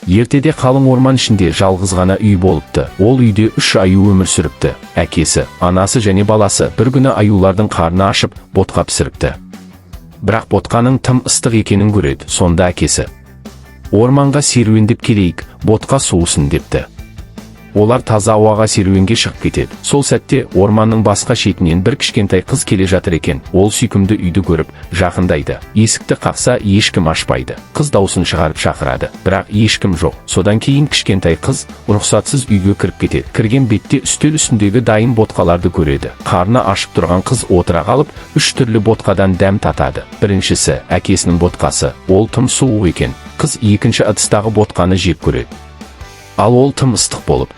Ертеде қалың орман ішінде жалғыз ғана үй болыпты. Ол үйде 3 аю өмір сүріпті. Әкесі, анасы және баласы бір күні аюлардың қарны ашып, ботқа пісіріпті. Бірақ ботқаның тым ыстық екенін көреді. Сонда әкесі: орманға серуендеп келейік, ботқа суысын депті. Олар таза ауаға серуенге шығып кетеді. Сол сәтте орманның басқа шетінен бір кішкентай қыз келе жатыр екен. Ол сүйкімді үйді көріп, жақындайды. Есікті қақса, ешкім ашпайды. Қыз даусын шығарып шақырады, бірақ ешкім жоқ. Содан кейін кішкентай қыз рұқсатсыз үйге кіріп кетеді. Кірген бетте үстел үстіндегі дайын ботқаларды көреді. Қарны ашып тұрған қыз отыра қалып, 3 түрлі ботқадан дәм татады. Біріншісі әкесінің ботқасы. Ол тым суық екен. Қыз екінші ыдыстағы ботқаны жеп көреді. Ал ол тым ыстық болып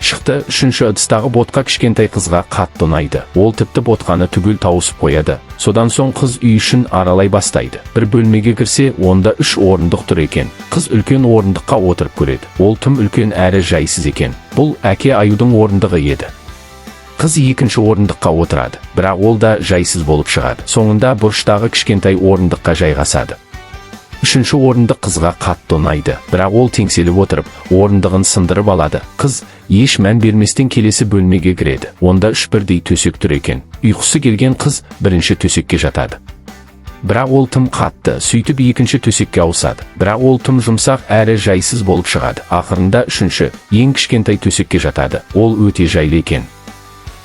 шықты. Үшінші ыдыстағы ботқа кішкентай қызға қатты ұнайды. Ол тіпті ботқаны түгел тауысып қояды. Содан соң қыз үй ішін аралай бастайды. Бір бөлмеге кірсе, онда 3 орындық тұр екен. Қыз үлкен орындыққа отырып көреді. Ол тым үлкен әрі жайсыз екен. Бұл әке аюдың орындығы еді. Қыз екінші орындыққа отырады, бірақ ол да жайсыз болып шығады. Соңында бұрыштағы кішкентай орындыққа жайғасады. Үшінші орындық қызға қатты ұнайды, бірақ ол теңселіп отырып, орындығын сындырып алады. Қыз еш мән берместен келесі бөлмеге кіреді. Онда 3 бірдей төсек тұр екен. Ұйқысы келген қыз бірінші төсекке жатады. Бірақ ол тым қатты, сөйтіп екінші төсекке ауысады. Бірақ ол тым жұмсақ әрі жайсыз болып шығады. Ақырында үшінші, ең кішкентай төсекке жатады. Ол өте жайлы екен.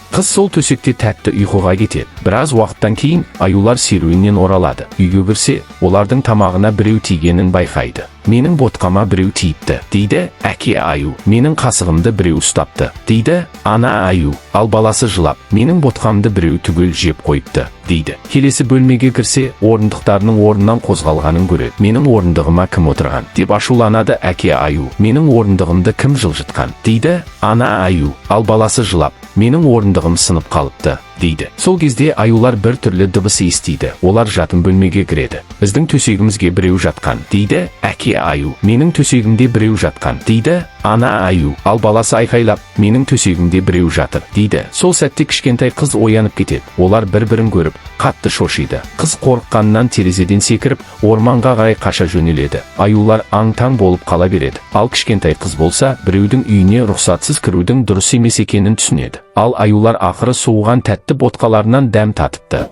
Қыз сол төсекте тәтті ұйқыға кетеді. Біраз уақыттан кейін аюлар серуеннен оралады. Үйге кірсе, олардың тамағына біреу тигенін байқайды. Менің ботқама біреу тиіпті, дейді әке аю. Менің қасығымды біреу ұстапты, дейді ана аю. Ал баласы жылап, менің ботқамды біреу түгел жеп қойыпты, дейді. Келесі бөлмеге кірсе, орындықтарының орнынан қозғалғанын көреді. Менің орындығыма кім отырған, деп ашуланады әке аю. Менің орындығымды кім жылжытқан, дейді ана аю. Ал баласы жылап, менің орындығым сынып қалыпты, дейді. Сол кезде аюлар бір түрлі дыбыс естиді. Олар жатын бөлмеге кіреді. Біздің төсегімізге біреу жатқан, дейді әке аю. Менің төсегімде біреу жатқан, дейді ана аю. Ал баласы айқайлап, менің төсегімде біреу жатыр, дейді. Сол сәтте кішкентай қыз оянып кетеді. Олар бір-бірін көріп, қатты шошиды. Қыз қорыққаннан терезеден секіріп, орманға қарай қаша жөнеледі. Аюлар аң-таң болып қала береді. Ал кішкентай қыз болса, біреудің үйіне рұқсатсыз кірудің дұрыс емес екенін түсінеді. Ал аюлар ақыры суыған тәтті ботқаларынан дәм татыпты.